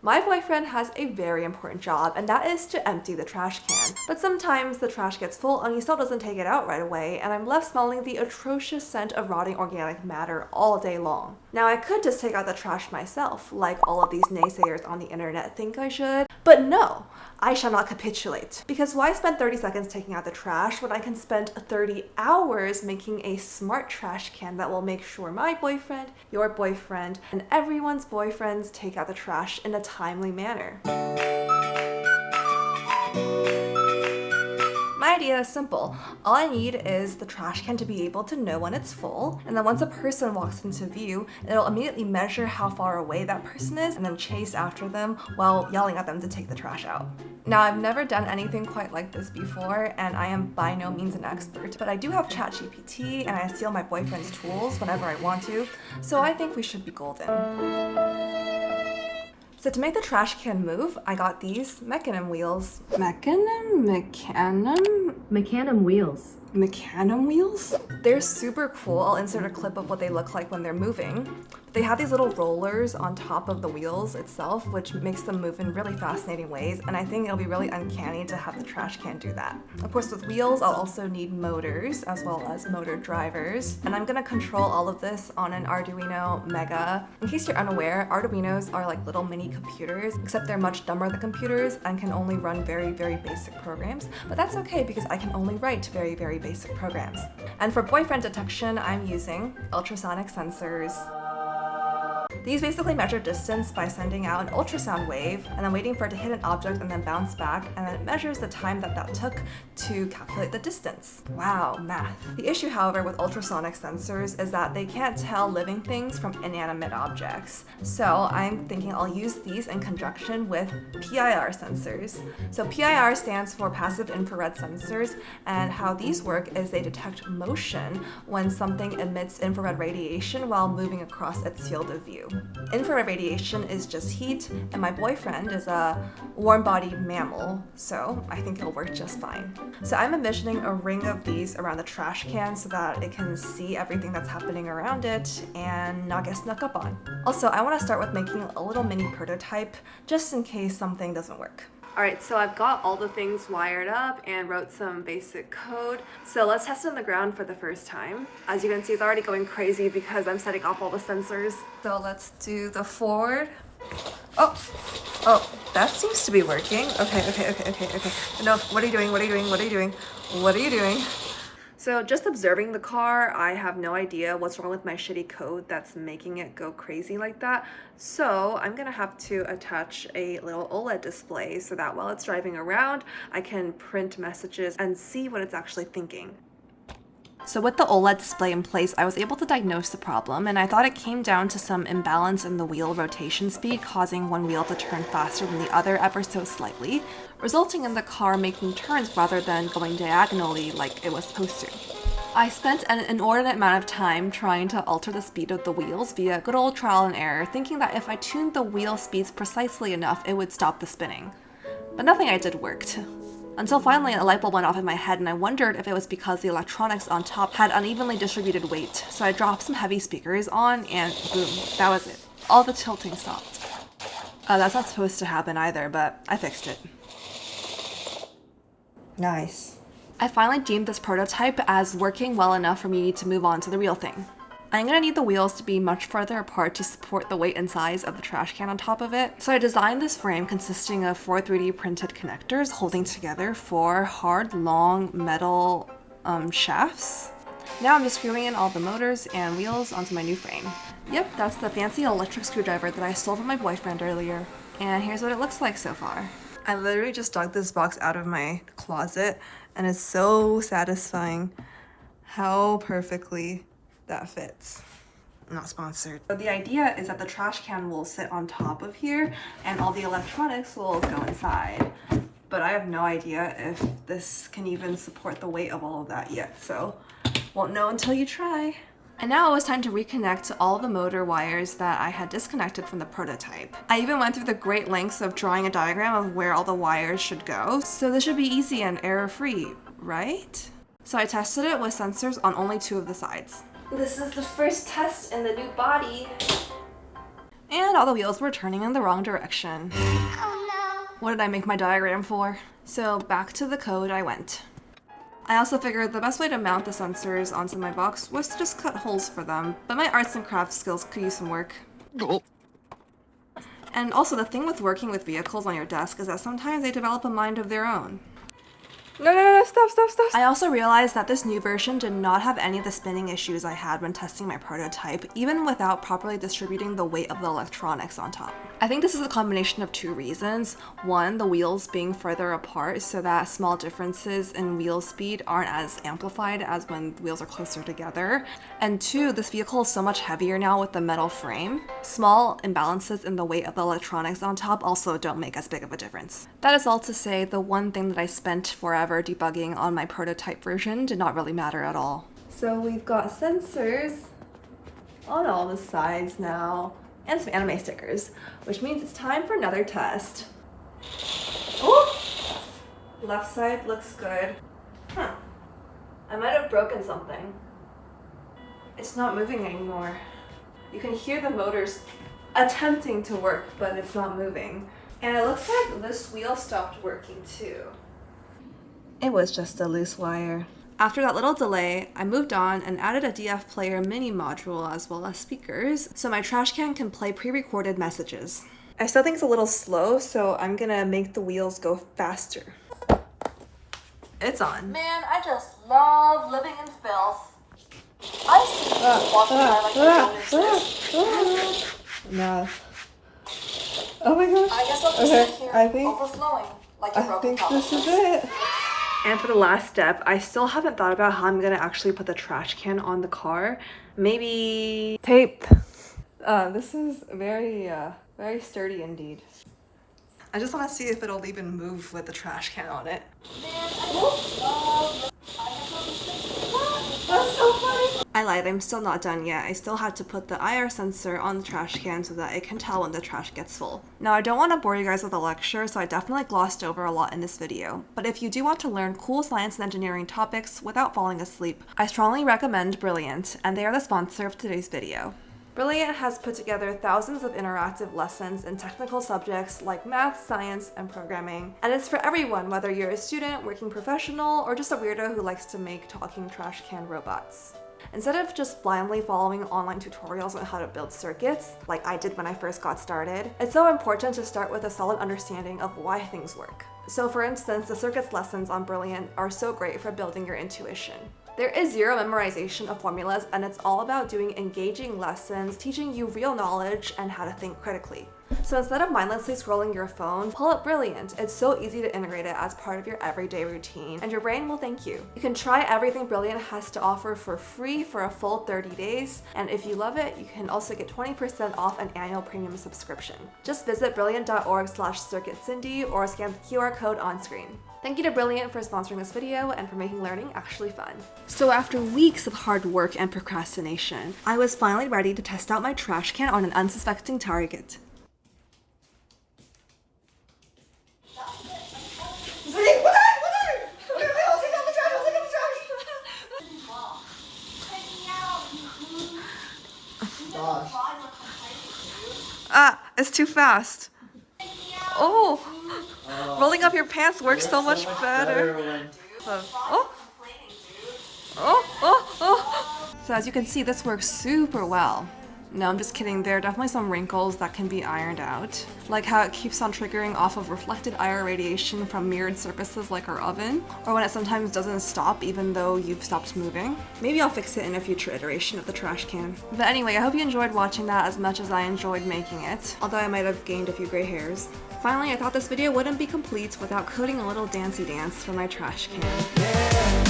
My boyfriend has a very important job, and that is to empty the trash can. But sometimes the trash gets full and he still doesn't take it out right away, and I'm left smelling the atrocious scent of rotting organic matter all day long. Now I could just take out the trash myself, like all of these naysayers on the internet think I should, but no, I shall not capitulate. Because why spend 30 seconds taking out the trash when I can spend 30 hours making a smart trash can that will make sure my boyfriend, your boyfriend, and everyone's boyfriends take out the trash in a timely manner. My idea is simple. All I need is the trash can to be able to know when it's full, and then once a person walks into view, it'll immediately measure how far away that person is and then chase after them while yelling at them to take the trash out. Now, I've never done anything quite like this before, and I am by no means an expert, but I do have ChatGPT, and I steal my boyfriend's tools whenever I want to, so I think we should be golden. So to make the trash can move, I got these mechanism wheels. Mechanism wheels? They're super cool. I'll insert a clip of what they look like when they're moving. They have these little rollers on top of the wheels itself, which makes them move in really fascinating ways, and I think it'll be really uncanny to have the trash can do that. Of course, with wheels, I'll also need motors as well as motor drivers, and I'm gonna control all of this on an Arduino Mega. In case you're unaware, Arduinos are like little mini computers, except they're much dumber than computers and can only run very, very basic programs, but that's okay because I can only write very, very basic programs. And for boyfriend detection, I'm using ultrasonic sensors. These basically measure distance by sending out an ultrasound wave and then waiting for it to hit an object and then bounce back, and then it measures the time that took to calculate the distance. Wow, math. The issue, however, with ultrasonic sensors is that they can't tell living things from inanimate objects. So I'm thinking I'll use these in conjunction with PIR sensors. So PIR stands for passive infrared sensors, and how these work is they detect motion when something emits infrared radiation while moving across its field of view. Infrared radiation is just heat, and my boyfriend is a warm-bodied mammal, so I think it'll work just fine. So I'm envisioning a ring of these around the trash can so that it can see everything that's happening around it and not get snuck up on. Also, I want to start with making a little mini prototype just in case something doesn't work. Alright, so I've got all the things wired up and wrote some basic code. So let's test it on the ground for the first time. As you can see, it's already going crazy because I'm setting off all the sensors. So let's do the forward. Oh, that seems to be working. Okay. No, what are you doing? So just observing the car, I have no idea what's wrong with my shitty code that's making it go crazy like that. So I'm gonna have to attach a little OLED display so that while it's driving around, I can print messages and see what it's actually thinking. So with the OLED display in place, I was able to diagnose the problem, and I thought it came down to some imbalance in the wheel rotation speed, causing one wheel to turn faster than the other ever so slightly, resulting in the car making turns rather than going diagonally like it was supposed to. I spent an inordinate amount of time trying to alter the speed of the wheels via good old trial and error, thinking that if I tuned the wheel speeds precisely enough, it would stop the spinning. But nothing I did worked. Until finally a light bulb went off in my head, and I wondered if it was because the electronics on top had unevenly distributed weight. So I dropped some heavy speakers on, and boom, that was it. All the tilting stopped. That's not supposed to happen either, but I fixed it. Nice. I finally deemed this prototype as working well enough for me to move on to the real thing. I'm gonna need the wheels to be much further apart to support the weight and size of the trash can on top of it. So I designed this frame consisting of 4 3D printed connectors holding together 4 hard, long metal shafts. Now I'm just screwing in all the motors and wheels onto my new frame. Yep, that's the fancy electric screwdriver that I stole from my boyfriend earlier. And here's what it looks like so far. I literally just dug this box out of my closet, and it's so satisfying how perfectly that fits. Not sponsored. So the idea is that the trash can will sit on top of here and all the electronics will go inside. But I have no idea if this can even support the weight of all of that yet, so won't know until you try. And now it was time to reconnect all the motor wires that I had disconnected from the prototype. I even went through the great lengths of drawing a diagram of where all the wires should go, so this should be easy and error-free, right? So I tested it with sensors on only 2 of the sides. This is the first test in the new body. And all the wheels were turning in the wrong direction. Oh What did I make my diagram for? So back to the code I went. I also figured the best way to mount the sensors onto my box was to just cut holes for them, but my arts and crafts skills could use some work. And also the thing with working with vehicles on your desk is that sometimes they develop a mind of their own. No, stop. I also realized that this new version did not have any of the spinning issues I had when testing my prototype, even without properly distributing the weight of the electronics on top. I think this is a combination of two reasons. One, the wheels being further apart so that small differences in wheel speed aren't as amplified as when the wheels are closer together. And two, this vehicle is so much heavier now with the metal frame. Small imbalances in the weight of the electronics on top also don't make as big of a difference. That is all to say, the one thing that I spent forever debugging on my prototype version did not really matter at all. So we've got sensors on all the sides now, and some anime stickers, which means it's time for another test. Oh! Left side looks good. Huh. I might have broken something. It's not moving anymore. You can hear the motors attempting to work, but it's not moving. And it looks like this wheel stopped working too. It was just a loose wire. After that little delay, I moved on and added a DF player mini module as well as speakers, so my trash can can play pre-recorded messages. I still think it's a little slow, so I'm gonna make the wheels go faster. It's on. Man, I just love living in filth. I see you walking by like you notice this. No. Oh my gosh. I guess I'll just sit here overflowing like a I broken think this is it. And for the last step, I still haven't thought about how I'm gonna actually put the trash can on the car. Maybe tape. This is very sturdy indeed. I just want to see if it'll even move with the trash can on it. Man, I That's so funny. I lied, I'm still not done yet. I still had to put the IR sensor on the trash can so that it can tell when the trash gets full. Now, I don't want to bore you guys with a lecture, so I definitely glossed over a lot in this video. But if you do want to learn cool science and engineering topics without falling asleep, I strongly recommend Brilliant, and they are the sponsor of today's video. Brilliant has put together thousands of interactive lessons in technical subjects like math, science, and programming. And it's for everyone, whether you're a student, working professional, or just a weirdo who likes to make talking trash can robots. Instead of just blindly following online tutorials on how to build circuits, like I did when I first got started, it's so important to start with a solid understanding of why things work. So for instance, the circuits lessons on Brilliant are so great for building your intuition. There is zero memorization of formulas, and it's all about doing engaging lessons, teaching you real knowledge and how to think critically. So instead of mindlessly scrolling your phone, pull up Brilliant. It's so easy to integrate it as part of your everyday routine, and your brain will thank you. You can try everything Brilliant has to offer for free for a full 30 days, and if you love it, you can also get 20% off an annual premium subscription. Just visit brilliant.org/circuitcindy or scan the QR code on screen. Thank you to Brilliant for sponsoring this video and for making learning actually fun. So after weeks of hard work and procrastination, I was finally ready to test out my trash can on an unsuspecting target. Ah, it's too fast. Oh, rolling up your pants works so much better. So as you can see, this works super well. No, I'm just kidding. There are definitely some wrinkles that can be ironed out, like how it keeps on triggering off of reflected IR radiation from mirrored surfaces like our oven, or when it sometimes doesn't stop even though you've stopped moving. Maybe I'll fix it in a future iteration of the trash can. But anyway, I hope you enjoyed watching that as much as I enjoyed making it, although I might have gained a few gray hairs. Finally, I thought this video wouldn't be complete without coding a little dancey dance for my trash can.